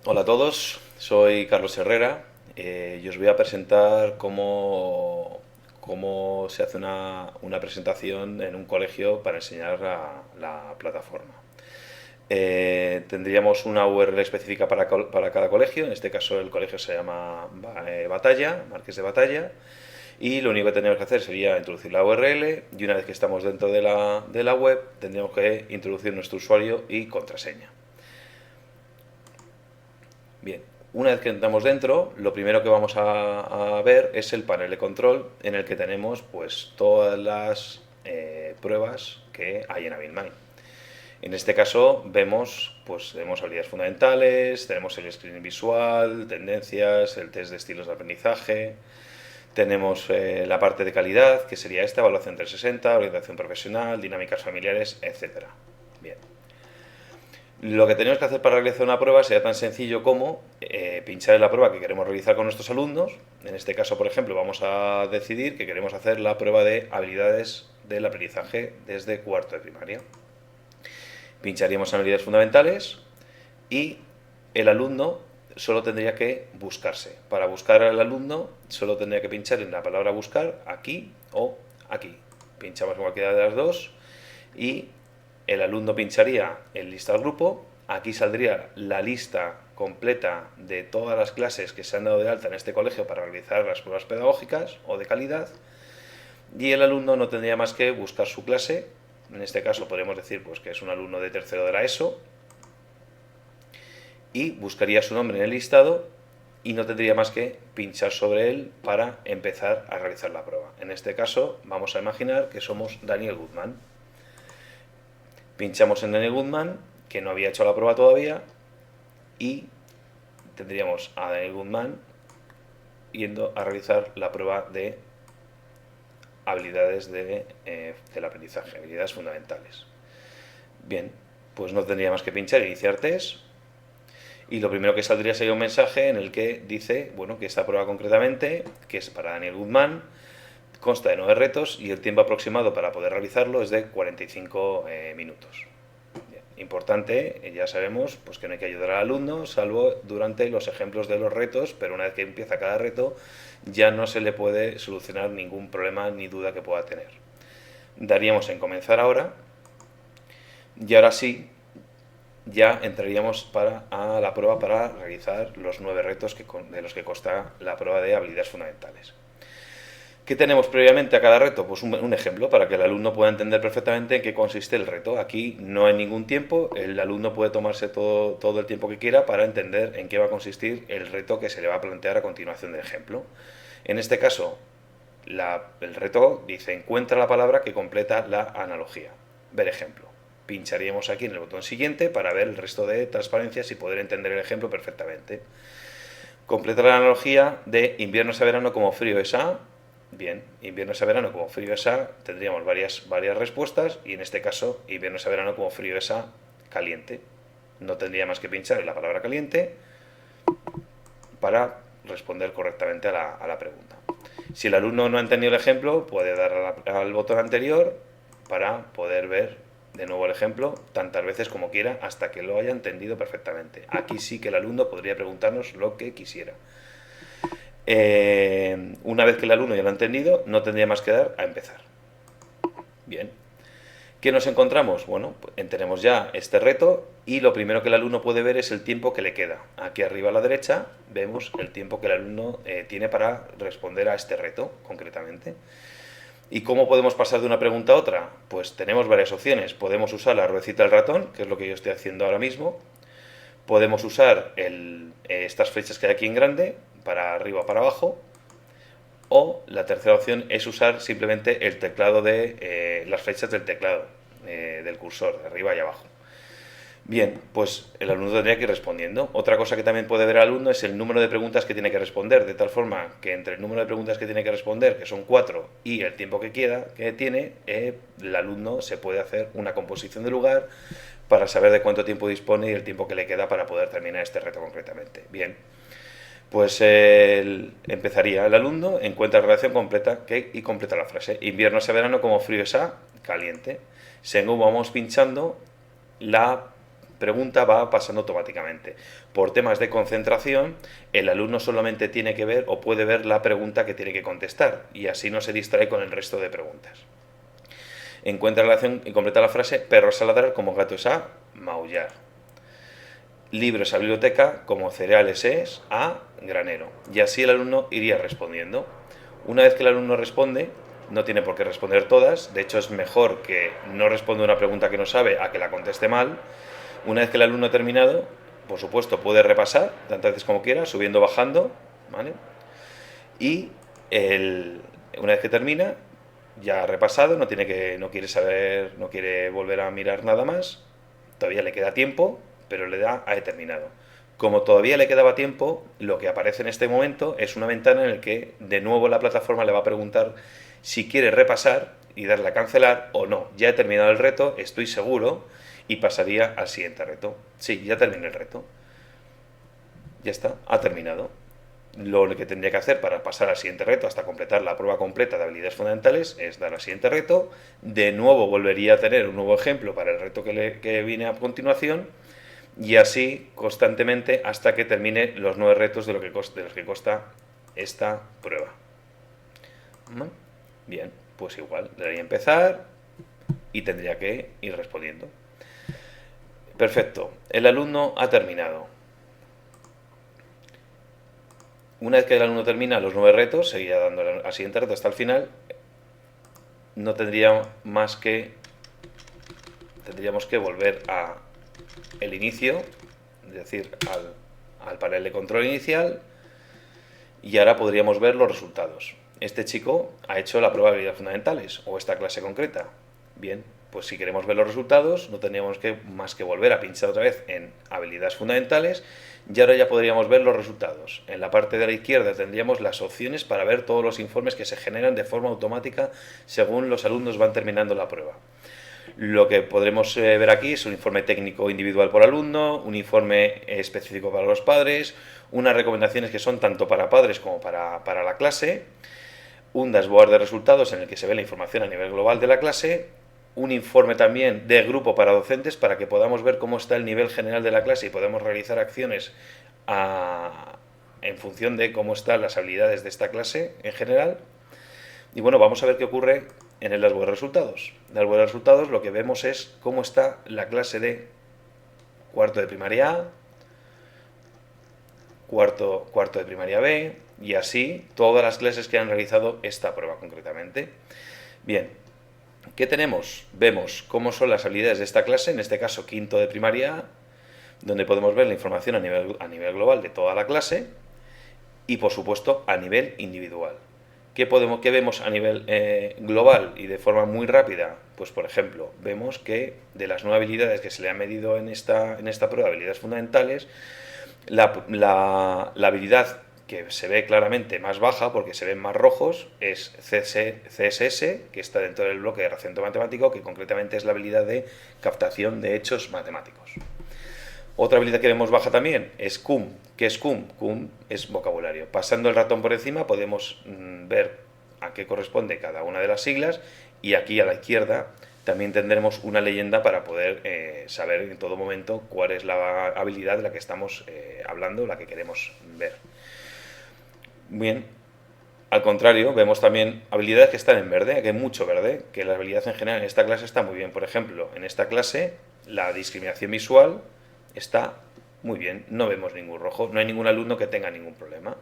Hola a todos, soy Carlos Herrera y os voy a presentar cómo se hace una presentación en un colegio para enseñar la plataforma. Tendríamos una URL específica para cada colegio, en este caso el colegio se llama Batalla, Marqués de Batalla, y lo único que tenemos que hacer sería introducir la URL y una vez que estamos dentro de la web tendríamos que introducir nuestro usuario y contraseña. Bien, una vez que entramos dentro, lo primero que vamos a ver es el panel de control en el que tenemos pues todas las pruebas que hay en AbilMine. En este caso tenemos habilidades fundamentales, tenemos el screening visual, tendencias, el test de estilos de aprendizaje, tenemos la parte de calidad, que sería esta, evaluación 360, orientación profesional, dinámicas familiares, etcétera. Bien. Lo que tenemos que hacer para realizar una prueba sería tan sencillo como pinchar en la prueba que queremos realizar con nuestros alumnos. En este caso, por ejemplo, vamos a decidir que queremos hacer la prueba de habilidades del aprendizaje desde cuarto de primaria. Pincharíamos en habilidades fundamentales y el alumno solo tendría que buscarse. Para buscar al alumno solo tendría que pinchar en la palabra buscar aquí o aquí. Pinchamos en cualquiera de las dos y el alumno pincharía en lista al grupo, aquí saldría la lista completa de todas las clases que se han dado de alta en este colegio para realizar las pruebas pedagógicas o de calidad, y el alumno no tendría más que buscar su clase. En este caso podemos decir pues, que es un alumno de tercero de la ESO, y buscaría su nombre en el listado y no tendría más que pinchar sobre él para empezar a realizar la prueba. En este caso vamos a imaginar que somos Daniel Guzmán. Pinchamos en Daniel Goodman, que no había hecho la prueba todavía, y tendríamos a Daniel Goodman yendo a realizar la prueba de habilidades del aprendizaje, habilidades fundamentales. Bien, pues no tendría más que pinchar iniciar test, y lo primero que saldría sería un mensaje en el que dice, bueno, que esta prueba concretamente, que es para Daniel Goodman, consta de 9 retos y el tiempo aproximado para poder realizarlo es de 45 minutos. Bien. Importante, ya sabemos pues que no hay que ayudar al alumno, salvo durante los ejemplos de los retos, pero una vez que empieza cada reto ya no se le puede solucionar ningún problema ni duda que pueda tener. Daríamos en comenzar ahora y ahora sí ya entraríamos a la prueba para realizar los 9 retos de los que consta la prueba de habilidades fundamentales. ¿Qué tenemos previamente a cada reto? Pues un ejemplo para que el alumno pueda entender perfectamente en qué consiste el reto. Aquí no hay ningún tiempo, el alumno puede tomarse todo el tiempo que quiera para entender en qué va a consistir el reto que se le va a plantear a continuación del ejemplo. En este caso, el reto dice encuentra la palabra que completa la analogía. Ver ejemplo. Pincharíamos aquí en el botón siguiente para ver el resto de transparencias y poder entender el ejemplo perfectamente. Completa la analogía de invierno a verano como frío es a. Bien, invierno a verano como frío es a, tendríamos varias respuestas y en este caso invierno a verano como frío es a caliente. No tendría más que pinchar en la palabra caliente para responder correctamente a la pregunta. Si el alumno no ha entendido el ejemplo, puede dar al botón anterior para poder ver de nuevo el ejemplo tantas veces como quiera hasta que lo haya entendido perfectamente. Aquí sí que el alumno podría preguntarnos lo que quisiera. Una vez que el alumno ya lo ha entendido, no tendría más que dar a empezar. Bien. ¿Qué nos encontramos? Bueno, pues tenemos ya este reto y lo primero que el alumno puede ver es el tiempo que le queda. Aquí arriba a la derecha vemos el tiempo que el alumno tiene para responder a este reto, concretamente. ¿Y cómo podemos pasar de una pregunta a otra? Pues tenemos varias opciones. Podemos usar la ruedecita del ratón, que es lo que yo estoy haciendo ahora mismo. Podemos usar estas flechas que hay aquí en grande, para arriba o para abajo. O la tercera opción es usar simplemente el teclado de las flechas del teclado, del cursor, de arriba y abajo. Bien, pues el alumno tendría que ir respondiendo. Otra cosa que también puede ver el alumno es el número de preguntas que tiene que responder, de tal forma que entre el número de preguntas que tiene que responder, que son 4, y el tiempo que tiene, el alumno se puede hacer una composición de lugar para saber de cuánto tiempo dispone y el tiempo que le queda para poder terminar este reto concretamente. Bien, pues empezaría el alumno, encuentra la relación completa y completa la frase. Invierno es a verano como frío es a caliente. Según vamos pinchando, la pregunta va pasando automáticamente. Por temas de concentración, el alumno solamente tiene que ver o puede ver la pregunta que tiene que contestar y así no se distrae con el resto de preguntas. Encuentra la relación y completa la frase perros a ladrar como gatos a maullar. Libros a biblioteca como cereales es a granero. Y así el alumno iría respondiendo. Una vez que el alumno responde, no tiene por qué responder todas. De hecho, es mejor que no responda una pregunta que no sabe a que la conteste mal. Una vez que el alumno ha terminado, por supuesto, puede repasar tantas veces como quiera, subiendo, bajando, ¿vale? Y una vez que termina, ya ha repasado, no quiere saber, no quiere volver a mirar nada más. Todavía le queda tiempo, pero le da a terminado. Como todavía le quedaba tiempo, lo que aparece en este momento es una ventana en la que de nuevo la plataforma le va a preguntar si quiere repasar y darle a cancelar o no. Ya he terminado el reto, estoy seguro, y pasaría al siguiente reto. Sí, ya terminé el reto. Ya está, ha terminado. Lo que tendría que hacer para pasar al siguiente reto hasta completar la prueba completa de habilidades fundamentales es dar al siguiente reto. De nuevo volvería a tener un nuevo ejemplo para el reto que viene a continuación y así constantemente hasta que termine los 9 retos de los que consta esta prueba. Bien, pues igual, le daría a empezar y tendría que ir respondiendo. Perfecto, el alumno ha terminado. Una vez que el alumno termina los 9 retos, seguiría dando al siguiente reto hasta el final. No tendría más que... Tendríamos que volver a el inicio, es decir, al panel de control inicial, y ahora podríamos ver los resultados. Este chico ha hecho la prueba de habilidades fundamentales, o esta clase concreta. Bien, pues si queremos ver los resultados, no tendríamos más que volver a pinchar otra vez en habilidades fundamentales, y ahora ya podríamos ver los resultados. En la parte de la izquierda tendríamos las opciones para ver todos los informes que se generan de forma automática según los alumnos van terminando la prueba. Lo que podremos ver aquí es un informe técnico individual por alumno, un informe específico para los padres, unas recomendaciones que son tanto para padres como para la clase, un dashboard de resultados en el que se ve la información a nivel global de la clase, un informe también de grupo para docentes para que podamos ver cómo está el nivel general de la clase y podemos realizar acciones en función de cómo están las habilidades de esta clase en general. Y bueno, vamos a ver qué ocurre en el dashboard de resultados. En el dashboard de resultados lo que vemos es cómo está la clase de cuarto de primaria A, cuarto de primaria B y así todas las clases que han realizado esta prueba concretamente. Bien, ¿qué tenemos? Vemos cómo son las habilidades de esta clase, en este caso quinto de primaria A, donde podemos ver la información a nivel global de toda la clase y por supuesto a nivel individual. ¿Qué vemos a nivel global y de forma muy rápida? Pues por ejemplo, vemos que de las 9 habilidades que se le han medido en esta prueba de habilidades fundamentales, la habilidad que se ve claramente más baja, porque se ven más rojos, es CSS, que está dentro del bloque de razonamiento matemático, que concretamente es la habilidad de captación de hechos matemáticos. Otra habilidad que vemos baja también es CUM. ¿Qué es CUM? CUM es vocabulario. Pasando el ratón por encima podemos ver a qué corresponde cada una de las siglas y aquí a la izquierda también tendremos una leyenda para poder saber en todo momento cuál es la habilidad de la que estamos hablando, la que queremos ver. Bien, al contrario, vemos también habilidades que están en verde, que hay mucho verde, que la habilidad en general en esta clase está muy bien. Por ejemplo, en esta clase la discriminación visual está muy bien, no vemos ningún rojo, no hay ningún alumno que tenga ningún problema.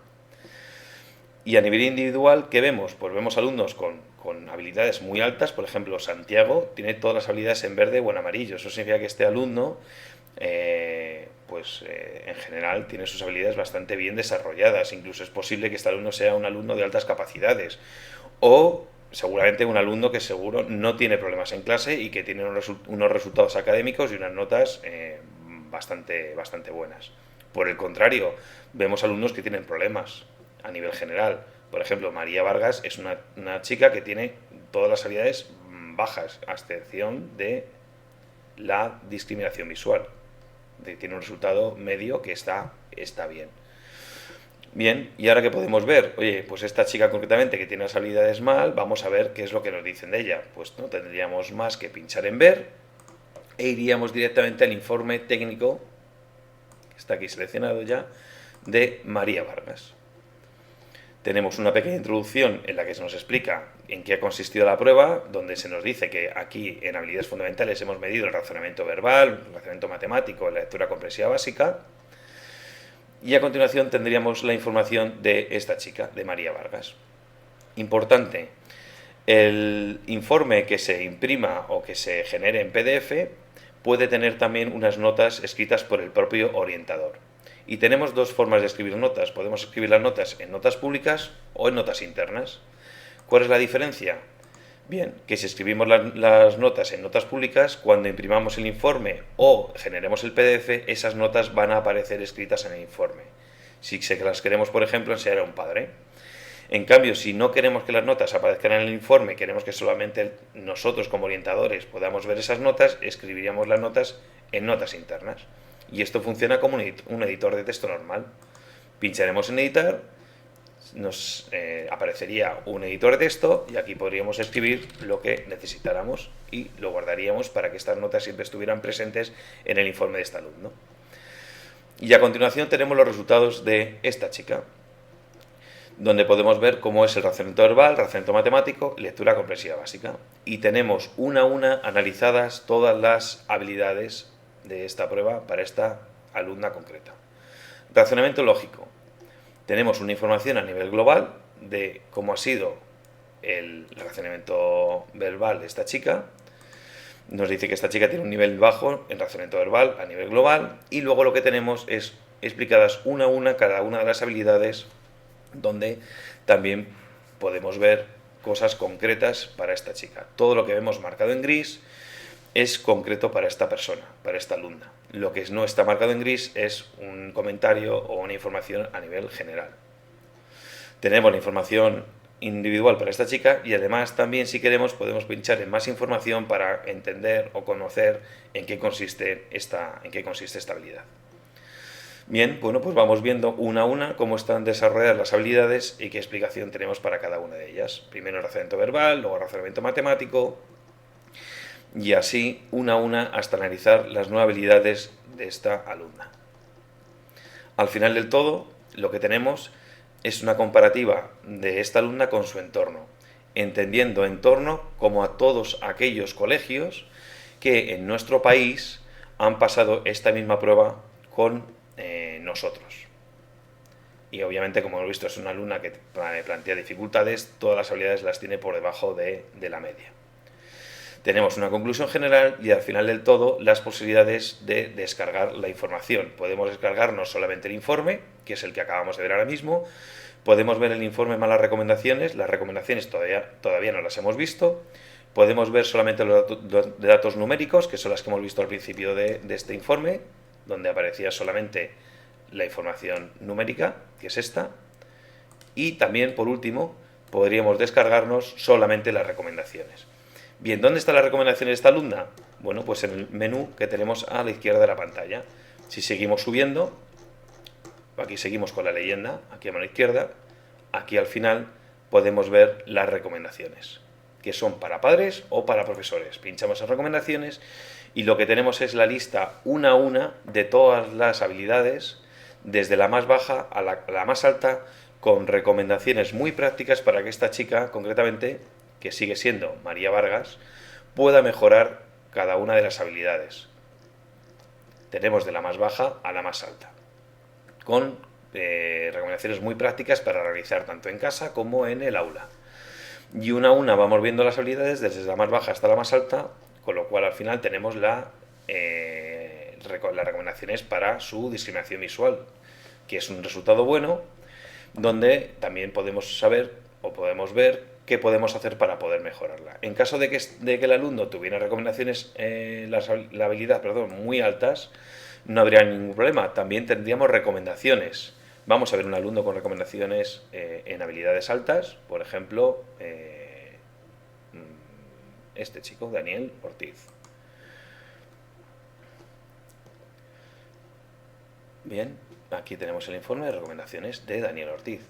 Y a nivel individual, ¿qué vemos? Pues vemos alumnos con habilidades muy altas, por ejemplo, Santiago tiene todas las habilidades en verde o en amarillo. Eso significa que este alumno, en general, tiene sus habilidades bastante bien desarrolladas. Incluso es posible que este alumno sea un alumno de altas capacidades. O seguramente un alumno que seguro no tiene problemas en clase y que tiene unos resultados académicos y unas notas bastante buenas. Por el contrario, vemos alumnos que tienen problemas a nivel general. Por ejemplo, María Vargas es una chica que tiene todas las habilidades bajas, a excepción de la discriminación visual. Tiene un resultado medio que está bien. Bien, y ahora que podemos ver, oye, pues esta chica concretamente que tiene las habilidades mal, vamos a ver qué es lo que nos dicen de ella. Pues no tendríamos más que pinchar en ver. e iríamos directamente al informe técnico, que está aquí seleccionado ya, de María Vargas. Tenemos una pequeña introducción en la que se nos explica en qué ha consistido la prueba, donde se nos dice que aquí en habilidades fundamentales hemos medido el razonamiento verbal, el razonamiento matemático, la lectura comprensiva básica, y a continuación tendríamos la información de esta chica, de María Vargas. Importante, el informe que se imprima o que se genere en PDF puede tener también unas notas escritas por el propio orientador. Y tenemos dos formas de escribir notas. Podemos escribir las notas en notas públicas o en notas internas. ¿Cuál es la diferencia? Bien, que si escribimos las notas en notas públicas, cuando imprimamos el informe o generemos el PDF, esas notas van a aparecer escritas en el informe. Si se las queremos, por ejemplo, enseñar a un padre. En cambio, si no queremos que las notas aparezcan en el informe, queremos que solamente nosotros como orientadores podamos ver esas notas, escribiríamos las notas en notas internas. Y esto funciona como un editor de texto normal. Pincharemos en editar, nos aparecería un editor de texto y aquí podríamos escribir lo que necesitáramos y lo guardaríamos para que estas notas siempre estuvieran presentes en el informe de este alumno. Y a continuación tenemos los resultados de esta chica, donde podemos ver cómo es el razonamiento verbal, razonamiento matemático, lectura comprensiva básica. Y tenemos una a una analizadas todas las habilidades de esta prueba para esta alumna concreta. Razonamiento lógico. Tenemos una información a nivel global de cómo ha sido el razonamiento verbal de esta chica. Nos dice que esta chica tiene un nivel bajo en razonamiento verbal a nivel global y luego lo que tenemos es explicadas una a una cada una de las habilidades, donde también podemos ver cosas concretas para esta chica. Todo lo que vemos marcado en gris es concreto para esta persona, para esta alumna. Lo que no está marcado en gris es un comentario o una información a nivel general. Tenemos la información individual para esta chica y además también, si queremos, podemos pinchar en más información para entender o conocer en qué consiste esta habilidad. Bien, bueno, pues vamos viendo una a una cómo están desarrolladas las habilidades y qué explicación tenemos para cada una de ellas. Primero el razonamiento verbal, luego el razonamiento matemático y así una a una hasta analizar las nuevas habilidades de esta alumna. Al final del todo, lo que tenemos es una comparativa de esta alumna con su entorno, entendiendo entorno como a todos aquellos colegios que en nuestro país han pasado esta misma prueba con nosotros. Y obviamente, como hemos visto, es una alumna que plantea dificultades, todas las habilidades las tiene por debajo de la media. Tenemos una conclusión general y al final del todo las posibilidades de descargar la información. Podemos descargar no solamente el informe, que es el que acabamos de ver ahora mismo, podemos ver el informe más las recomendaciones todavía no las hemos visto, podemos ver solamente los datos numéricos, que son las que hemos visto al principio de este informe, donde aparecía solamente la información numérica, que es esta, y también, por último, podríamos descargarnos solamente las recomendaciones. Bien, ¿dónde están las recomendaciones de esta alumna? Bueno, pues en el menú que tenemos a la izquierda de la pantalla. Si seguimos subiendo, aquí seguimos con la leyenda, aquí a mano izquierda, aquí al final podemos ver las recomendaciones, que son para padres o para profesores. Pinchamos en recomendaciones y lo que tenemos es la lista una a una de todas las habilidades, desde la más baja a la más alta, con recomendaciones muy prácticas para que esta chica, concretamente, que sigue siendo María Vargas, pueda mejorar cada una de las habilidades. Tenemos de la más baja a la más alta, con recomendaciones muy prácticas para realizar tanto en casa como en el aula. Y una a una vamos viendo las habilidades desde la más baja hasta la más alta, con lo cual al final tenemos las recomendaciones para su discriminación visual, que es un resultado bueno, donde también podemos saber o podemos ver qué podemos hacer para poder mejorarla. En caso de que el alumno tuviera recomendaciones, la habilidad, muy altas, no habría ningún problema. También tendríamos recomendaciones. Vamos a ver un alumno con recomendaciones en habilidades altas, por ejemplo, este chico, Daniel Ortiz. Bien, aquí tenemos el informe de recomendaciones de Daniel Ortiz.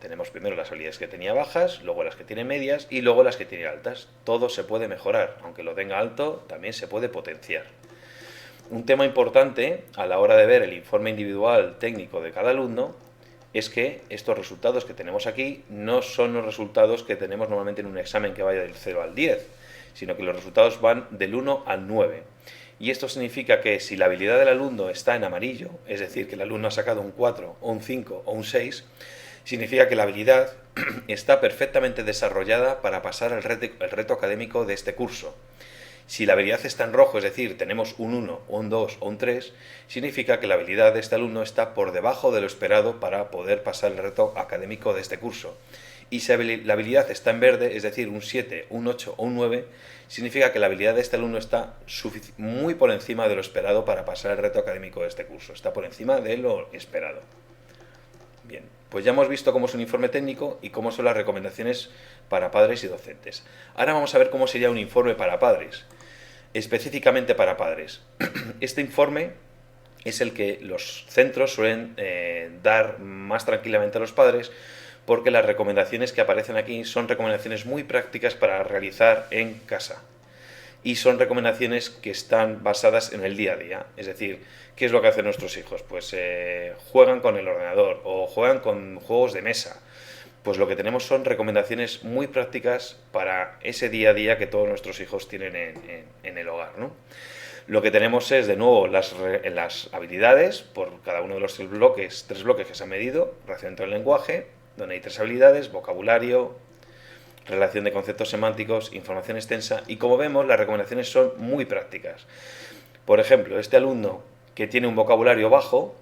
Tenemos primero las habilidades que tenía bajas, luego las que tiene medias y luego las que tiene altas. Todo se puede mejorar, aunque lo tenga alto, también se puede potenciar. un tema importante a la hora de ver el informe individual técnico de cada alumno es que estos resultados que tenemos aquí no son los resultados que tenemos normalmente en un examen que vaya del 0 al 10, sino que los resultados van del 1 al 9. Y esto significa que si la habilidad del alumno está en amarillo, es decir, que el alumno ha sacado un 4 o un 5 o un 6, significa que la habilidad está perfectamente desarrollada para pasar el reto académico de este curso. Si la habilidad está en rojo, es decir, tenemos un 1, un 2 o un 3, significa que la habilidad de este alumno está por debajo de lo esperado para poder pasar el reto académico de este curso. Y si la habilidad está en verde, es decir, un 7, un 8 o un 9, significa que la habilidad de este alumno está muy por encima de lo esperado para pasar el reto académico de este curso. Está por encima de lo esperado. Bien, pues ya hemos visto cómo es un informe técnico y cómo son las recomendaciones para padres y docentes. Ahora vamos a ver cómo sería un informe para padres, específicamente para padres. Este informe es el que los centros suelen dar más tranquilamente a los padres, porque las recomendaciones que aparecen aquí son recomendaciones muy prácticas para realizar en casa. Y son recomendaciones que están basadas en el día a día. Es decir, ¿qué es lo que hacen nuestros hijos? Pues juegan con el ordenador o juegan con juegos de mesa. Pues lo que tenemos son recomendaciones muy prácticas para ese día a día que todos nuestros hijos tienen en el hogar, ¿no? Lo que tenemos es, de nuevo, las habilidades por cada uno de los tres bloques que se han medido: razonamiento del lenguaje, donde hay 3 habilidades: vocabulario, relación de conceptos semánticos, información extensa. Y como vemos, las recomendaciones son muy prácticas. Por ejemplo, este alumno que tiene un vocabulario bajo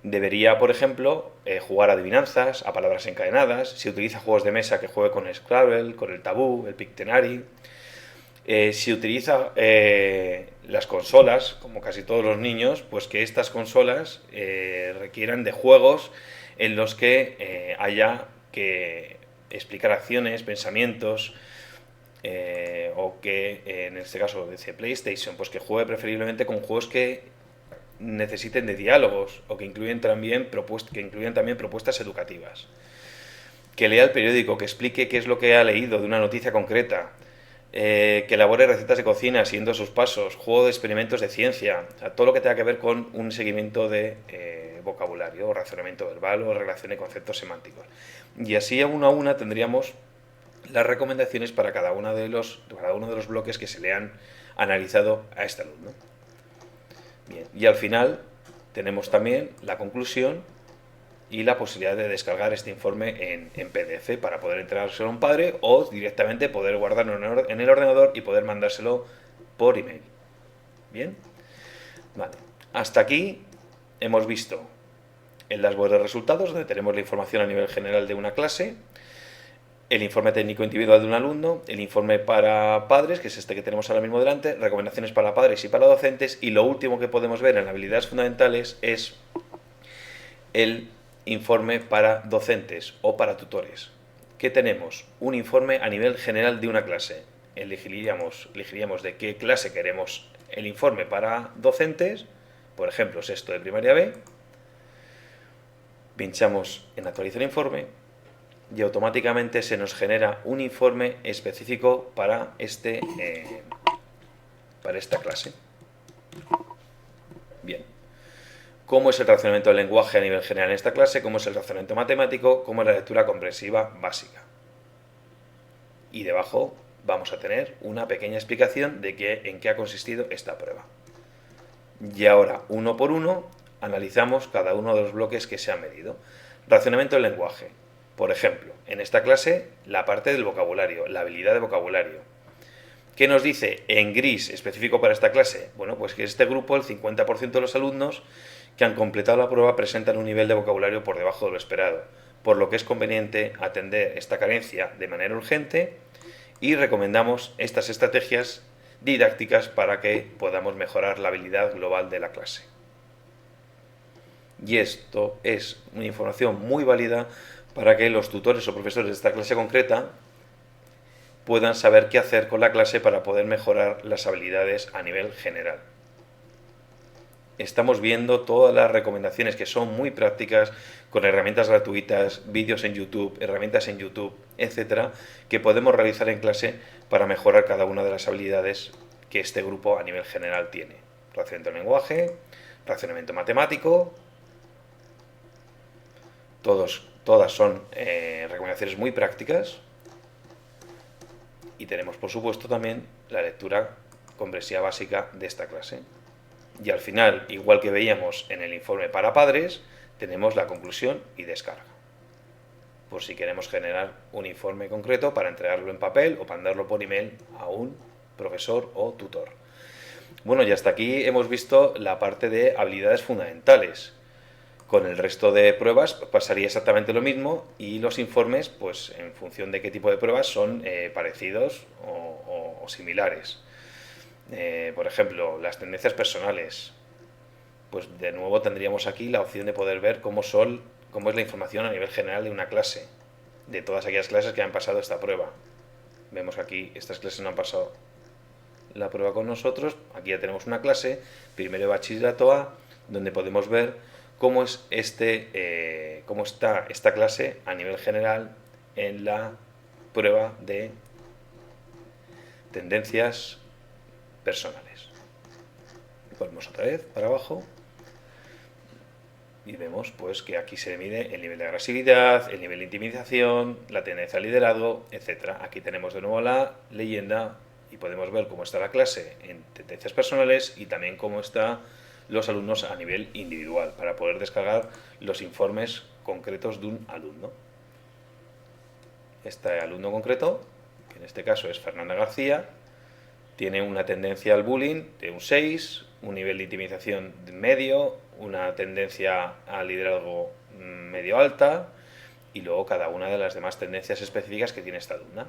debería, por ejemplo, jugar a adivinanzas, a palabras encadenadas. Si utiliza juegos de mesa, que juegue con el Scrabble, con el Tabú, el Pictionary. Si utiliza las consolas, como casi todos los niños, pues que estas consolas requieran de juegos en los que haya que explicar acciones, pensamientos, o que en este caso de PlayStation, pues que juegue preferiblemente con juegos que necesiten de diálogos o que incluyen también propuestas educativas. Que lea el periódico, que explique qué es lo que ha leído de una noticia concreta, que elabore recetas de cocina siguiendo sus pasos, juego de experimentos de ciencia, todo lo que tenga que ver con un seguimiento de vocabulario, o razonamiento verbal, o relación de conceptos semánticos. Y así, uno a una, tendríamos las recomendaciones para cada uno de los bloques que se le han analizado a este alumno. Bien, y al final tenemos también la conclusión y la posibilidad de descargar este informe en PDF para poder entregárselo a un padre, o directamente poder guardarlo en el ordenador y poder mandárselo por email. Bien, vale. Hasta aquí hemos visto el dashboard de resultados, donde tenemos la información a nivel general de una clase, el informe técnico individual de un alumno, el informe para padres, que es este que tenemos ahora mismo delante, recomendaciones para padres y para docentes, y lo último que podemos ver en habilidades fundamentales es el informe para docentes o para tutores. ¿Qué tenemos? Un informe a nivel general de una clase. Elegiríamos de qué clase queremos el informe para docentes, por ejemplo, sexto de primaria B. Pinchamos en actualizar informe y automáticamente se nos genera un informe específico para esta clase. Bien. ¿Cómo es el razonamiento del lenguaje a nivel general en esta clase? ¿Cómo es el razonamiento matemático? ¿Cómo es la lectura comprensiva básica? Y debajo vamos a tener una pequeña explicación de en qué ha consistido esta prueba. Y ahora, uno por uno, analizamos cada uno de los bloques que se han medido. Razonamiento del lenguaje. Por ejemplo, en esta clase, la parte del vocabulario, la habilidad de vocabulario. ¿Qué nos dice en gris específico para esta clase? Bueno, pues que este grupo, el 50% de los alumnos que han completado la prueba, presentan un nivel de vocabulario por debajo de lo esperado, por lo que es conveniente atender esta carencia de manera urgente, y recomendamos estas estrategias didácticas para que podamos mejorar la habilidad global de la clase. Y esto es una información muy válida para que los tutores o profesores de esta clase concreta puedan saber qué hacer con la clase para poder mejorar las habilidades a nivel general. Estamos viendo todas las recomendaciones, que son muy prácticas, con herramientas gratuitas, vídeos en YouTube, herramientas en YouTube, etcétera, que podemos realizar en clase para mejorar cada una de las habilidades que este grupo a nivel general tiene. razonamiento del lenguaje, razonamiento matemático. Todas son recomendaciones muy prácticas. Y tenemos, por supuesto, también la lectura comprensiva básica de esta clase. Y al final, igual que veíamos en el informe para padres, tenemos la conclusión y descarga. Por si queremos generar un informe concreto para entregarlo en papel o mandarlo por email a un profesor o tutor. Bueno, y hasta aquí hemos visto la parte de habilidades fundamentales. Con el resto de pruebas pasaría exactamente lo mismo y los informes, pues en función de qué tipo de pruebas, son parecidos o similares. Por ejemplo, las tendencias personales. Pues de nuevo tendríamos aquí la opción de poder ver cómo es la información a nivel general de una clase, de todas aquellas clases que han pasado esta prueba. Vemos que aquí estas clases no han pasado la prueba con nosotros. Aquí ya tenemos una clase, primero de bachillerato A, donde podemos ver cómo está esta clase a nivel general en la prueba de tendencias personales. Ponemos otra vez para abajo y vemos pues que aquí se mide el nivel de agresividad, el nivel de intimidación, la tendencia al liderazgo, etc. Aquí tenemos de nuevo la leyenda y podemos ver cómo está la clase en tendencias personales y también cómo están los alumnos a nivel individual para poder descargar los informes concretos de un alumno. Este alumno concreto, que en este caso es Fernanda García, tiene una tendencia al bullying de un 6, un nivel de intimidación medio, una tendencia al liderazgo medio alta y luego cada una de las demás tendencias específicas que tiene esta alumna.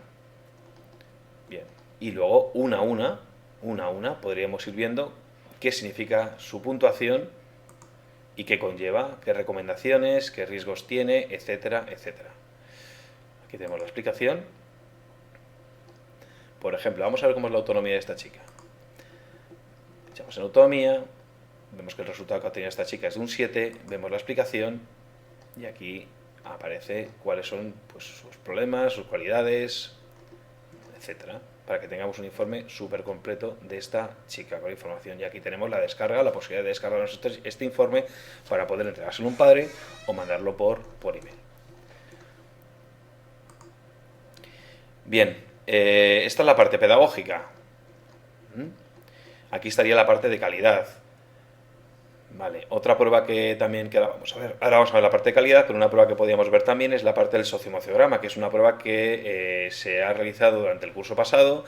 Bien, y luego una a una podríamos ir viendo qué significa su puntuación y qué conlleva, qué recomendaciones, qué riesgos tiene, etcétera, etcétera. Aquí tenemos la explicación. Por ejemplo, vamos a ver cómo es la autonomía de esta chica. Echamos en autonomía, vemos que el resultado que ha tenido esta chica es de un 7, vemos la explicación y aquí aparece cuáles son pues, sus problemas, sus cualidades, etcétera, para que tengamos un informe súper completo de esta chica con información. Y aquí tenemos la descarga, la posibilidad de descargar este informe para poder entregárselo a un padre o mandarlo por email. Bien, esta es la parte pedagógica. Aquí estaría la parte de calidad. Vale, otra prueba que también ahora vamos a ver. Ahora vamos a ver la parte de calidad, pero una prueba que podríamos ver también es la parte del socioemociograma, que es una prueba que se ha realizado durante el curso pasado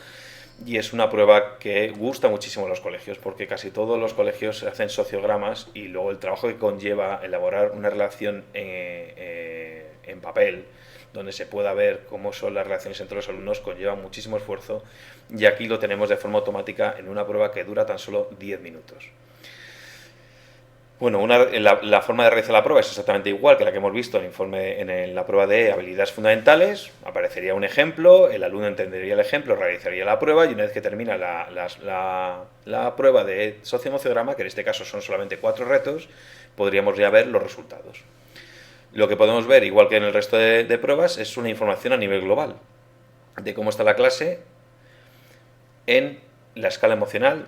y es una prueba que gusta muchísimo a los colegios, porque casi todos los colegios hacen sociogramas y luego el trabajo que conlleva elaborar una relación en papel, donde se pueda ver cómo son las relaciones entre los alumnos, conlleva muchísimo esfuerzo y aquí lo tenemos de forma automática en una prueba que dura tan solo 10 minutos. Bueno, la forma de realizar la prueba es exactamente igual que la que hemos visto en la prueba de habilidades fundamentales. Aparecería un ejemplo, el alumno entendería el ejemplo, realizaría la prueba y una vez que termina la prueba de socioemociograma, que en este caso son solamente 4 retos, podríamos ya ver los resultados. Lo que podemos ver, igual que en el resto de pruebas, es una información a nivel global de cómo está la clase en la escala emocional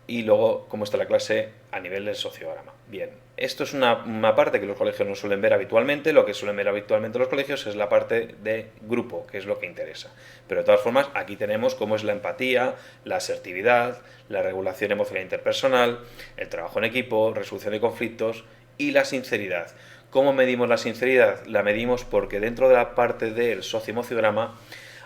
y luego cómo está la clase a nivel del sociograma. Bien, esto es una parte que los colegios no suelen ver habitualmente. Lo que suelen ver habitualmente los colegios es la parte de grupo, que es lo que interesa. Pero de todas formas, aquí tenemos cómo es la empatía, la asertividad, la regulación emocional interpersonal, el trabajo en equipo, resolución de conflictos y la sinceridad. ¿Cómo medimos la sinceridad? La medimos porque dentro de la parte del socioemociograma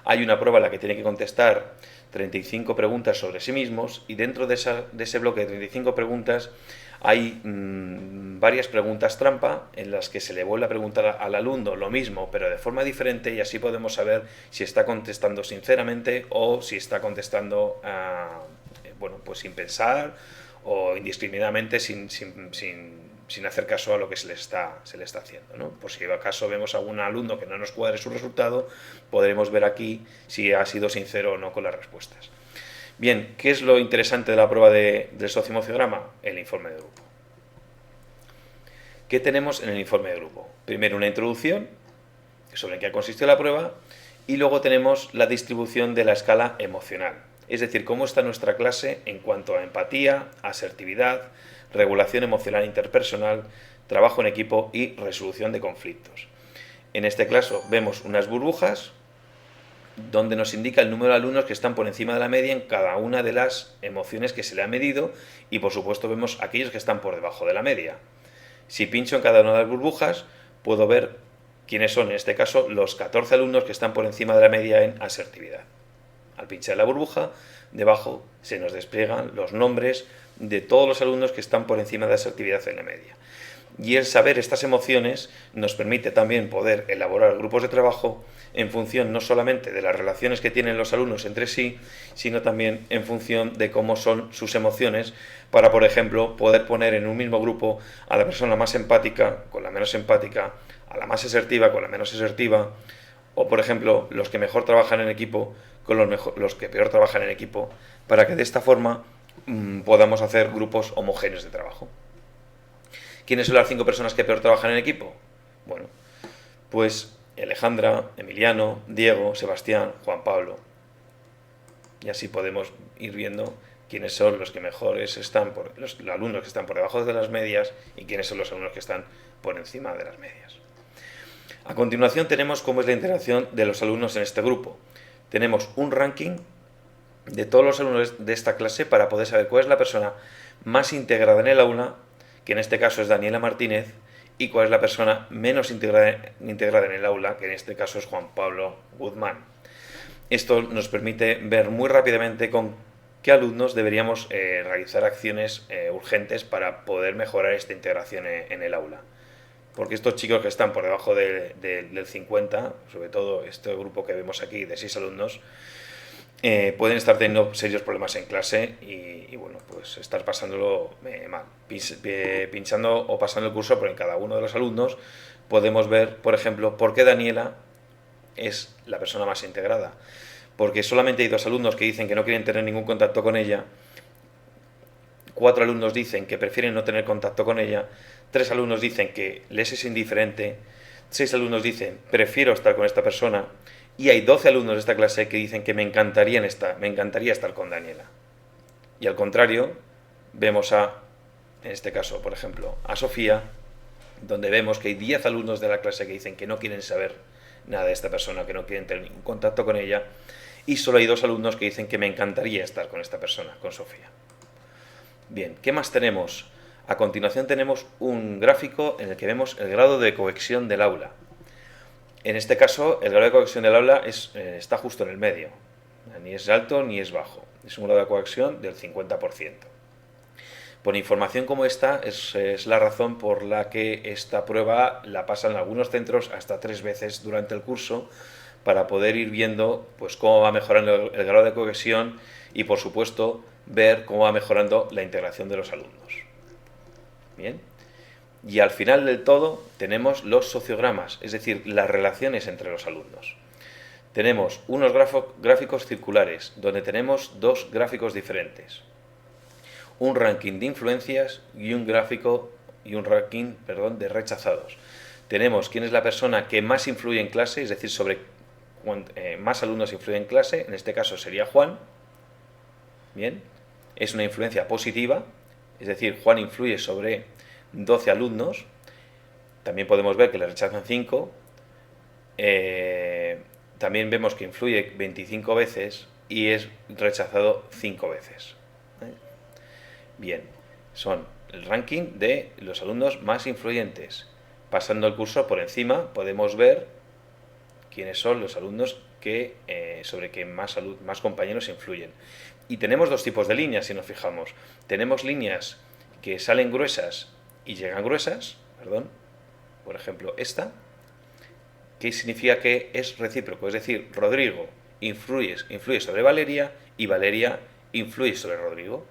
hay una prueba en la que tiene que contestar 35 preguntas sobre sí mismos y dentro de ese bloque de 35 preguntas hay varias preguntas trampa en las que se le vuelve a preguntar al alumno lo mismo pero de forma diferente y así podemos saber si está contestando sinceramente o si está contestando bueno, pues sin pensar o indiscriminadamente sin hacer caso a lo que se le está haciendo, ¿no? Por si acaso vemos a algún alumno que no nos cuadre su resultado, podremos ver aquí si ha sido sincero o no con las respuestas. Bien, ¿qué es lo interesante de la prueba del socioemociograma? El informe de grupo. ¿Qué tenemos en el informe de grupo? Primero una introducción sobre en qué consiste la prueba y luego tenemos la distribución de la escala emocional. Es decir, cómo está nuestra clase en cuanto a empatía, asertividad, regulación emocional interpersonal, trabajo en equipo y resolución de conflictos. En este caso vemos unas burbujas donde nos indica el número de alumnos que están por encima de la media en cada una de las emociones que se le ha medido y por supuesto vemos aquellos que están por debajo de la media. Si pincho en cada una de las burbujas puedo ver quiénes son en este caso los 14 alumnos que están por encima de la media en asertividad. Al pinchar en la burbuja, debajo se nos despliegan los nombres de todos los alumnos que están por encima de asertividad en la media. Y el saber estas emociones nos permite también poder elaborar grupos de trabajo en función no solamente de las relaciones que tienen los alumnos entre sí, sino también en función de cómo son sus emociones para, por ejemplo, poder poner en un mismo grupo a la persona más empática con la menos empática, a la más asertiva con la menos asertiva, o, por ejemplo, los que mejor trabajan en equipo con los que peor trabajan en equipo, para que de esta forma podamos hacer grupos homogéneos de trabajo. ¿Quiénes son las 5 personas que peor trabajan en equipo? Bueno, pues Alejandra, Emiliano, Diego, Sebastián, Juan Pablo. Y así podemos ir viendo quiénes son los que mejores están, los alumnos que están por debajo de las medias y quiénes son los alumnos que están por encima de las medias. A continuación tenemos cómo es la interacción de los alumnos en este grupo. Tenemos un ranking de todos los alumnos de esta clase para poder saber cuál es la persona más integrada en el aula, que en este caso es Daniela Martínez, y cuál es la persona menos integrada en el aula, que en este caso es Juan Pablo Guzmán. Esto nos permite ver muy rápidamente con qué alumnos deberíamos realizar acciones urgentes para poder mejorar esta integración en el aula. Porque estos chicos que están por debajo del 50, sobre todo este grupo que vemos aquí de 6 alumnos, pueden estar teniendo serios problemas en clase y bueno, pues estar pasándolo mal. Pinchando o pasando el curso por en cada uno de los alumnos podemos ver, por ejemplo, por qué Daniela es la persona más integrada. Porque solamente hay 2 alumnos que dicen que no quieren tener ningún contacto con ella, 4 alumnos dicen que prefieren no tener contacto con ella, 3 alumnos dicen que les es indiferente, 6 alumnos dicen prefiero estar con esta persona y hay 12 alumnos de esta clase que dicen que me encantaría estar con Daniela. Y al contrario, vemos en este caso, por ejemplo, a Sofía, donde vemos que hay 10 alumnos de la clase que dicen que no quieren saber nada de esta persona, que no quieren tener ningún contacto con ella, y solo hay 2 alumnos que dicen que me encantaría estar con esta persona, con Sofía. Bien, ¿qué más tenemos? A continuación tenemos un gráfico en el que vemos el grado de cohesión del aula. En este caso, el grado de cohesión del aula está justo en el medio. Ni es alto ni es bajo. Es un grado de cohesión del 50%. Por información como esta, es la razón por la que esta prueba la pasan en algunos centros hasta 3 veces durante el curso para poder ir viendo pues, cómo va mejorando el grado de cohesión y, por supuesto, ver cómo va mejorando la integración de los alumnos. Bien. Y al final del todo tenemos los sociogramas, es decir, las relaciones entre los alumnos. Tenemos unos gráficos circulares, donde tenemos 2 gráficos diferentes. Un ranking de influencias y un ranking de rechazados. Tenemos quién es la persona que más influye en clase, es decir, sobre más alumnos influyen en clase, en este caso sería Juan. Bien, es una influencia positiva, es decir, Juan influye sobre 12 alumnos, también podemos ver que le rechazan 5, también vemos que influye 25 veces y es rechazado 5 veces. Bien, son el ranking de los alumnos más influyentes. Pasando el curso por encima podemos ver quiénes son los alumnos sobre que más compañeros influyen. Y tenemos 2 tipos de líneas si nos fijamos. Tenemos líneas que salen gruesas y llegan gruesas, por ejemplo esta, que significa que es recíproco, es decir, Rodrigo influye sobre Valeria y Valeria influye sobre Rodrigo.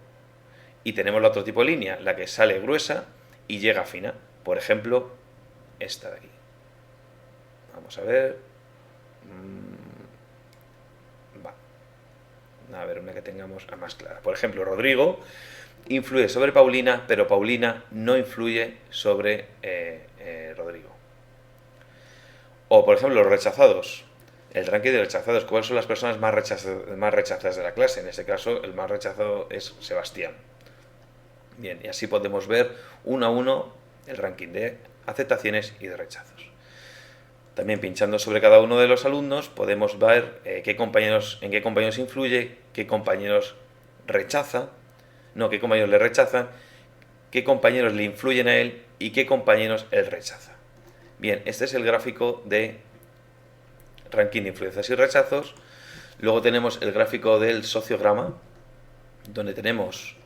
Y tenemos el otro tipo de línea, la que sale gruesa y llega fina, por ejemplo esta de aquí. Vamos a ver. A ver, una que tengamos más clara. Por ejemplo, Rodrigo influye sobre Paulina, pero Paulina no influye sobre Rodrigo. O, por ejemplo, los rechazados. el ranking de rechazados. ¿Cuáles son las personas más rechazadas de la clase? En este caso, el más rechazado es Sebastián. Bien, y así podemos ver uno a uno el ranking de aceptaciones y de rechazos. También pinchando sobre cada uno de los alumnos podemos ver en qué compañeros influye, qué compañeros rechaza, qué compañeros le rechazan, qué compañeros le influyen a él y qué compañeros él rechaza. Bien, este es el gráfico de ranking de influencias y rechazos. Luego tenemos el gráfico del sociograma, donde tenemos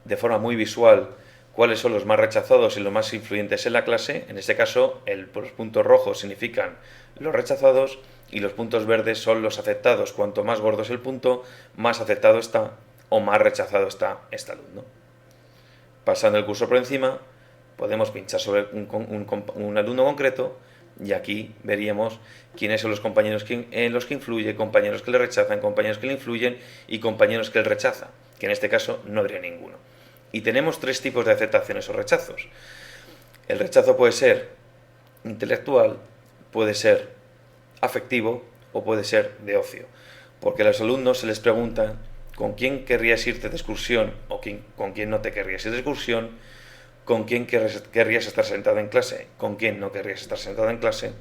de forma muy visual cuáles son los más rechazados y los más influyentes en la clase. En este caso, los puntos rojos significan los rechazados y los puntos verdes son los aceptados. Cuanto más gordo es el punto, más aceptado está o más rechazado está este alumno. Pasando el cursor por encima, podemos pinchar sobre un alumno concreto y aquí veríamos quiénes son los compañeros en los que influye, compañeros que le rechazan, compañeros que le influyen y compañeros que él rechaza, que en este caso no habría ninguno. Y tenemos tres tipos de aceptaciones o rechazos. El rechazo puede ser intelectual, puede ser afectivo o puede ser de ocio. Porque a los alumnos se les pregunta con quién querrías irte de excursión o con quién no te querrías ir de excursión, con quién querrías estar sentado en clase, con quién no querrías estar sentado en clase,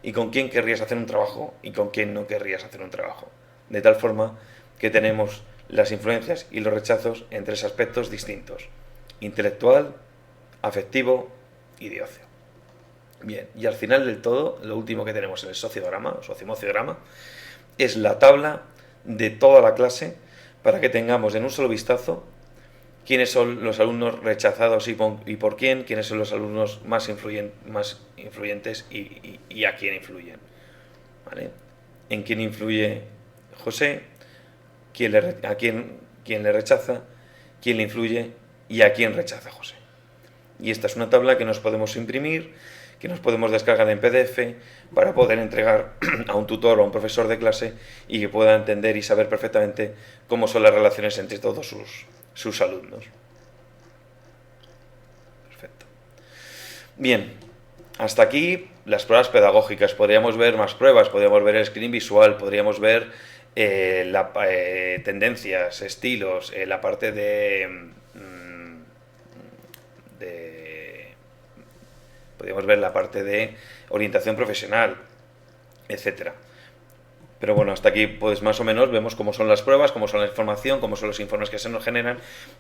y con quién querrías hacer un trabajo y con quién no querrías hacer un trabajo. De tal forma que tenemos las influencias y los rechazos en tres aspectos distintos: intelectual, afectivo y de ocio. Bien, y al final del todo, lo último que tenemos en el sociomociograma, es la tabla de toda la clase para que tengamos en un solo vistazo quiénes son los alumnos rechazados y por quién, quiénes son los alumnos más influyentes y a quién influyen. ¿Vale? En quién influye José, quién le rechaza, quién le influye y a quién rechaza José. Y esta es una tabla que nos podemos imprimir, que nos podemos descargar en PDF para poder entregar a un tutor o a un profesor de clase y que pueda entender y saber perfectamente cómo son las relaciones entre todos sus alumnos. Perfecto. Bien, hasta aquí las pruebas pedagógicas. Podríamos ver más pruebas, podríamos ver el screen visual, podríamos ver tendencias, estilos, la parte podríamos ver la parte de orientación profesional, etcétera. Pero bueno, hasta aquí pues más o menos vemos cómo son las pruebas, cómo son la información, cómo son los informes que se nos generan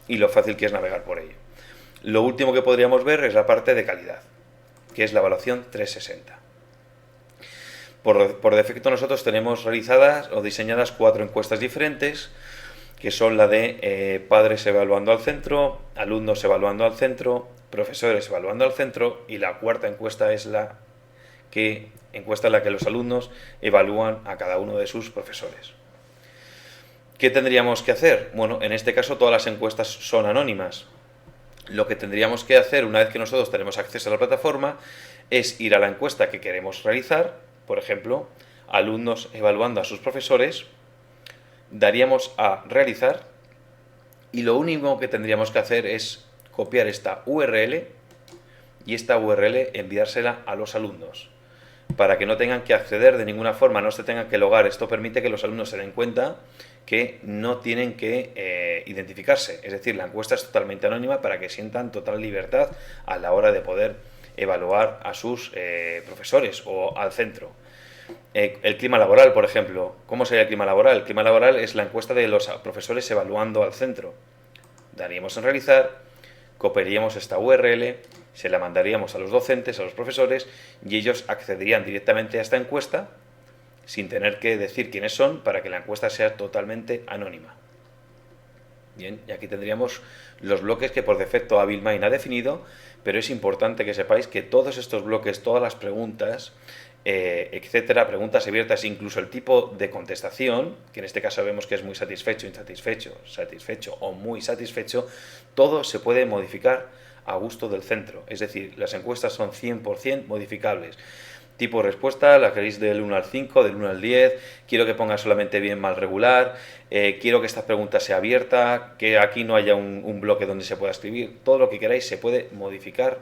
y lo fácil que es navegar por ello. Lo último que podríamos ver es la parte de calidad, que es la evaluación 360. Por defecto nosotros tenemos realizadas o diseñadas 4 encuestas diferentes, que son la de padres evaluando al centro, alumnos evaluando al centro, profesores evaluando al centro, y la cuarta encuesta es la encuesta en la que los alumnos evalúan a cada uno de sus profesores. ¿Qué tendríamos que hacer? Bueno, en este caso todas las encuestas son anónimas. Lo que tendríamos que hacer una vez que nosotros tenemos acceso a la plataforma es ir a la encuesta que queremos realizar, por ejemplo, alumnos evaluando a sus profesores, daríamos a realizar y lo único que tendríamos que hacer es copiar esta URL y esta URL enviársela a los alumnos para que no tengan que acceder de ninguna forma, no se tengan que logar. Esto permite que los alumnos se den cuenta que no tienen que identificarse, es decir, la encuesta es totalmente anónima para que sientan total libertad a la hora de poder evaluar a sus profesores o al centro. El clima laboral, por ejemplo. ¿Cómo sería el clima laboral? El clima laboral es la encuesta de los profesores evaluando al centro. Daríamos en realizar, copiaríamos esta URL, se la mandaríamos a los docentes, a los profesores, y ellos accederían directamente a esta encuesta sin tener que decir quiénes son para que la encuesta sea totalmente anónima. Bien, y aquí tendríamos los bloques que por defecto AbilMine ha definido, pero es importante que sepáis que todos estos bloques, todas las preguntas, etcétera, preguntas abiertas, incluso el tipo de contestación, que en este caso vemos que es muy satisfecho, insatisfecho, satisfecho o muy satisfecho, todo se puede modificar a gusto del centro. Es decir, las encuestas son 100% modificables. Tipo de respuesta, la queréis del 1 al 5, del 1 al 10, quiero que ponga solamente bien, mal, regular, quiero que esta pregunta sea abierta, que aquí no haya un bloque donde se pueda escribir. Todo lo que queráis se puede modificar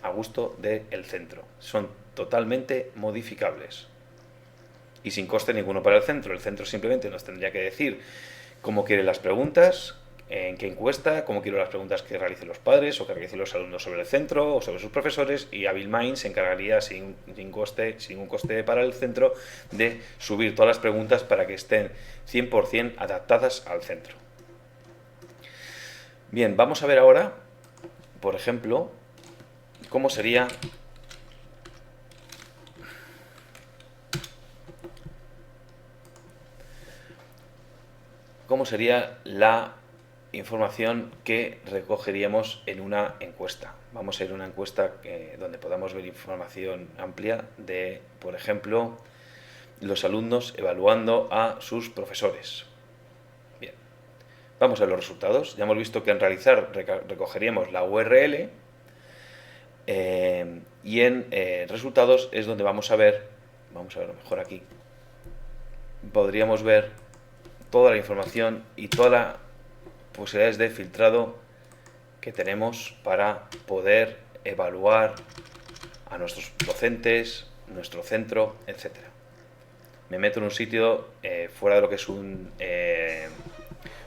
a gusto del centro. Son totalmente modificables. y sin coste ninguno para el centro. El centro simplemente nos tendría que decir cómo quiere las preguntas, en qué encuesta, cómo quiero las preguntas que realicen los padres o que realicen los alumnos sobre el centro o sobre sus profesores, y AbilMind se encargaría sin ningún coste para el centro de subir todas las preguntas para que estén 100% adaptadas al centro. Bien, vamos a ver ahora, por ejemplo, cómo sería la información que recogeríamos en una encuesta. Vamos a ir a una encuesta donde podamos ver información amplia de, por ejemplo, los alumnos evaluando a sus profesores. Bien, vamos a ver los resultados. Ya hemos visto que en realizar recogeríamos la URL y en resultados es donde vamos a ver mejor aquí, podríamos ver toda la información y todas las posibilidades de filtrado que tenemos para poder evaluar a nuestros docentes, nuestro centro, etcétera. Me meto en un sitio fuera de lo que es un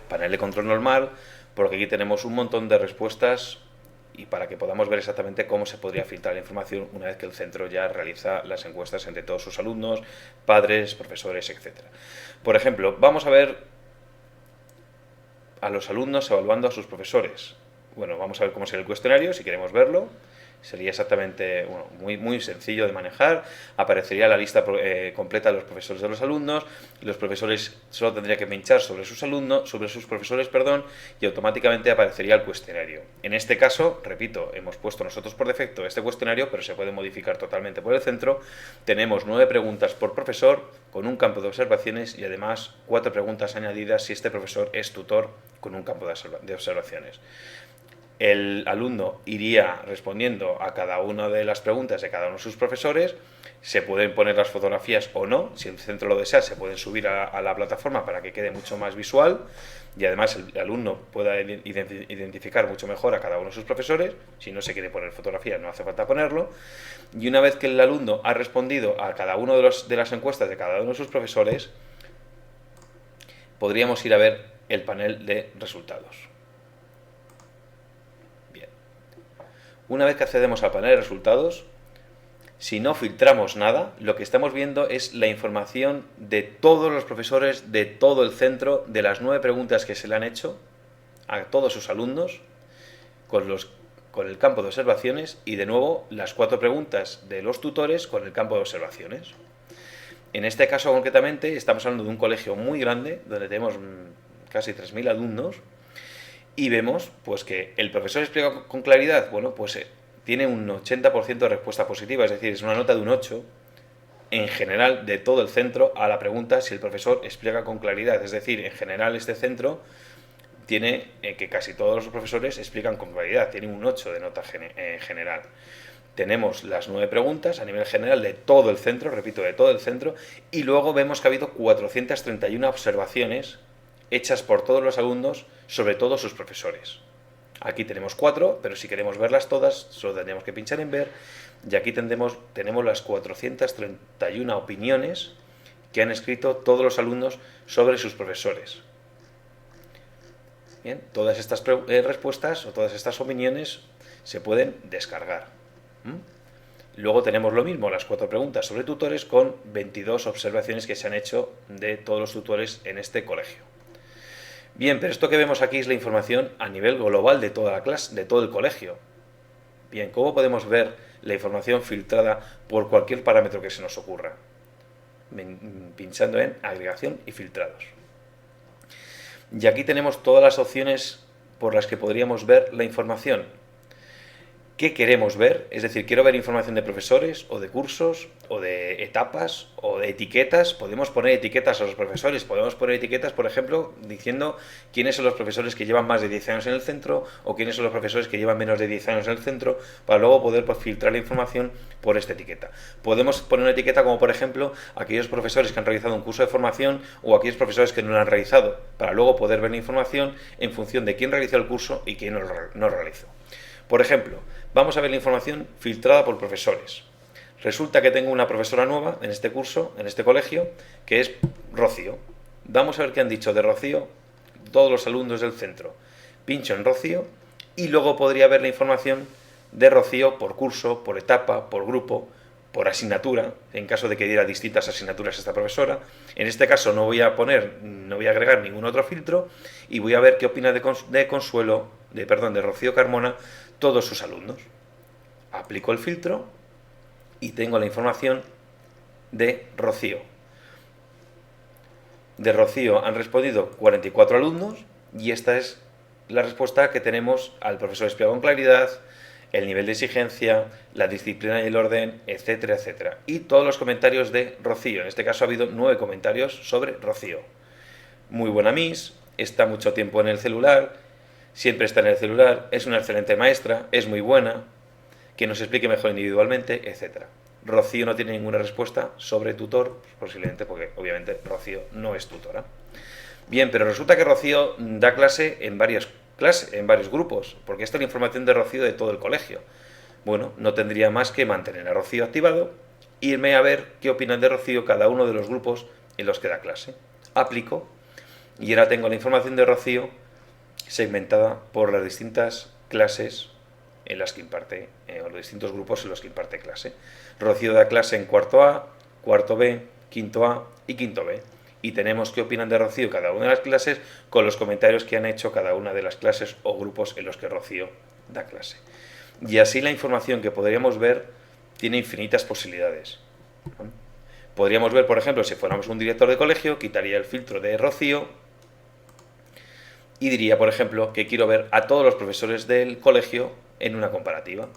panel de control normal, porque aquí tenemos un montón de respuestas y para que podamos ver exactamente cómo se podría filtrar la información una vez que el centro ya realiza las encuestas entre todos sus alumnos, padres, profesores, etcétera. Por ejemplo, vamos a ver a los alumnos evaluando a sus profesores. Bueno, vamos a ver cómo sería el cuestionario, si queremos verlo. Sería exactamente muy sencillo de manejar. Aparecería la lista completa de los profesores de los alumnos. Los profesores solo tendrían que pinchar sobre sus profesores, y automáticamente aparecería el cuestionario. En este caso, repito, hemos puesto nosotros por defecto este cuestionario, pero se puede modificar totalmente por el centro. Tenemos 9 preguntas por profesor, con un campo de observaciones y además 4 preguntas añadidas si este profesor es tutor, con un campo de observaciones. El alumno iría respondiendo a cada una de las preguntas de cada uno de sus profesores. Se pueden poner las fotografías o no, si el centro lo desea, se pueden subir a la plataforma para que quede mucho más visual y además el alumno pueda identificar mucho mejor a cada uno de sus profesores. Si no se quiere poner fotografías, no hace falta ponerlo. Y una vez que el alumno ha respondido a cada uno de las encuestas de cada uno de sus profesores, podríamos ir a ver el panel de resultados. Una vez que accedemos al panel de resultados, si no filtramos nada, lo que estamos viendo es la información de todos los profesores de todo el centro, de las 9 preguntas que se le han hecho a todos sus alumnos, con el campo de observaciones, y de nuevo las 4 preguntas de los tutores con el campo de observaciones. En este caso concretamente estamos hablando de un colegio muy grande, donde tenemos casi 3.000 alumnos, y vemos pues que el profesor explica con claridad. Bueno, pues tiene un 80% de respuesta positiva, es decir, es una nota de un 8 en general de todo el centro a la pregunta si el profesor explica con claridad. Es decir, en general este centro tiene que casi todos los profesores explican con claridad, tiene un 8 de nota general. Tenemos las 9 preguntas a nivel general de todo el centro, repito, de todo el centro, y luego vemos que ha habido 431 observaciones hechas por todos los alumnos sobre todos sus profesores. Aquí tenemos 4, pero si queremos verlas todas, solo tendríamos que pinchar en ver, y aquí tenemos las 431 opiniones que han escrito todos los alumnos sobre sus profesores. Bien, todas estas respuestas o todas estas opiniones se pueden descargar. Luego tenemos lo mismo, las 4 preguntas sobre tutores con 22 observaciones que se han hecho de todos los tutores en este colegio. Bien, pero esto que vemos aquí es la información a nivel global de toda la clase, de todo el colegio. Bien, ¿cómo podemos ver la información filtrada por cualquier parámetro que se nos ocurra? Pinchando en agregación y filtrados. Y aquí tenemos todas las opciones por las que podríamos ver la información. ¿Qué queremos ver? Es decir, quiero ver información de profesores o de cursos o de etapas o de etiquetas. Podemos poner etiquetas a los profesores, podemos poner etiquetas, por ejemplo, diciendo quiénes son los profesores que llevan más de 10 años en el centro o quiénes son los profesores que llevan menos de 10 años en el centro, para luego poder filtrar la información por esta etiqueta. Podemos poner una etiqueta como, por ejemplo, aquellos profesores que han realizado un curso de formación o aquellos profesores que no lo han realizado, para luego poder ver la información en función de quién realizó el curso y quién no lo realizó. Por ejemplo, vamos a ver la información filtrada por profesores. Resulta que tengo una profesora nueva en este curso, en este colegio, que es Rocío. Vamos a ver qué han dicho de Rocío todos los alumnos del centro. Pincho en Rocío y luego podría ver la información de Rocío por curso, por etapa, por grupo, por asignatura, en caso de que diera distintas asignaturas esta profesora. En este caso no voy a agregar ningún otro filtro y voy a ver qué opina de Rocío Carmona todos sus alumnos. Aplico el filtro y tengo la información de Rocío. De Rocío han respondido 44 alumnos y esta es la respuesta que tenemos al profesor explicado con claridad, el nivel de exigencia, la disciplina y el orden, etcétera, etcétera. Y todos los comentarios de Rocío. En este caso ha habido 9 comentarios sobre Rocío. Muy buena Miss, está mucho tiempo en el celular, siempre está en el celular, es una excelente maestra, es muy buena, que nos explique mejor individualmente, etcétera. Rocío no tiene ninguna respuesta sobre tutor, posiblemente porque obviamente Rocío no es tutora. Bien, pero resulta que Rocío da clase en varios grupos, porque esta es la información de Rocío de todo el colegio. Bueno, no tendría más que mantener a Rocío activado e irme a ver qué opinan de Rocío cada uno de los grupos en los que da clase. Aplico y ahora tengo la información de Rocío segmentada por las distintas clases en las que imparte, o los distintos grupos en los que imparte clase. Rocío da clase en cuarto A, cuarto B, quinto A y quinto B. Y tenemos qué opinan de Rocío cada una de las clases con los comentarios que han hecho cada una de las clases o grupos en los que Rocío da clase. Y así la información que podríamos ver tiene infinitas posibilidades. Podríamos ver, por ejemplo, si fuéramos un director de colegio, quitaría el filtro de Rocío y diría, por ejemplo, que quiero ver a todos los profesores del colegio en una comparativa.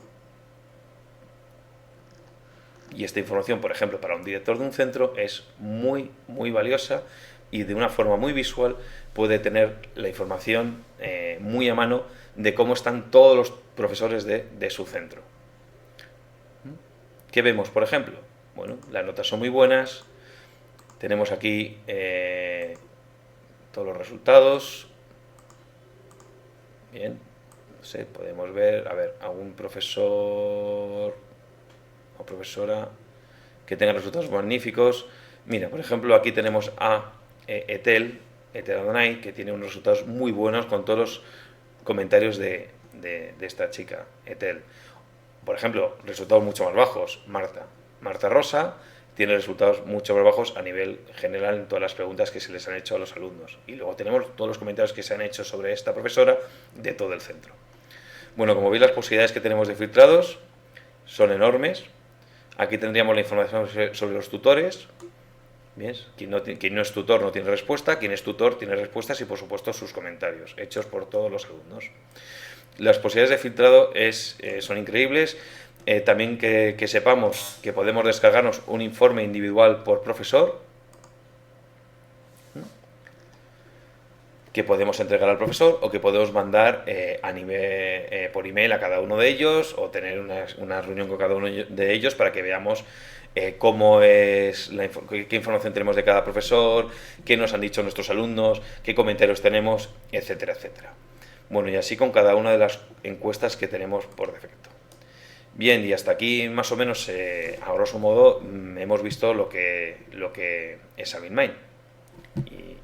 Y esta información, por ejemplo, para un director de un centro es muy, muy valiosa y de una forma muy visual puede tener la información muy a mano de cómo están todos los profesores de su centro. ¿Qué vemos, por ejemplo? Bueno, las notas son muy buenas, tenemos aquí todos los resultados. Bien, no sé, podemos ver, a ver, algún profesor o profesora que tenga resultados magníficos. Mira, por ejemplo, aquí tenemos a Etel Adonai, que tiene unos resultados muy buenos con todos los comentarios de esta chica, Etel. Por ejemplo, resultados mucho más bajos, Marta Rosa tiene resultados mucho más bajos a nivel general en todas las preguntas que se les han hecho a los alumnos. Y luego tenemos todos los comentarios que se han hecho sobre esta profesora de todo el centro. Bueno, como veis, las posibilidades que tenemos de filtrados son enormes. Aquí tendríamos la información sobre los tutores. Bien, quien no es tutor no tiene respuesta, quien es tutor tiene respuestas y por supuesto sus comentarios hechos por todos los alumnos. Las posibilidades de filtrado son increíbles. También que sepamos que podemos descargarnos un informe individual por profesor, que podemos entregar al profesor o que podemos mandar por email a cada uno de ellos o tener una reunión con cada uno de ellos para que veamos cómo es qué información tenemos de cada profesor, qué nos han dicho nuestros alumnos, qué comentarios tenemos, etcétera, etcétera. Bueno, y así con cada una de las encuestas que tenemos por defecto. Bien, y hasta aquí más o menos, a grosso modo, hemos visto lo que es AbilMine.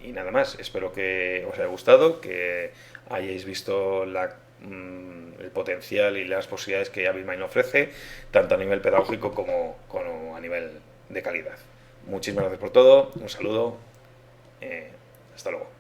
Y nada más, espero que os haya gustado, que hayáis visto el potencial y las posibilidades que AbilMine ofrece, tanto a nivel pedagógico como a nivel de calidad. Muchísimas gracias por todo, un saludo, hasta luego.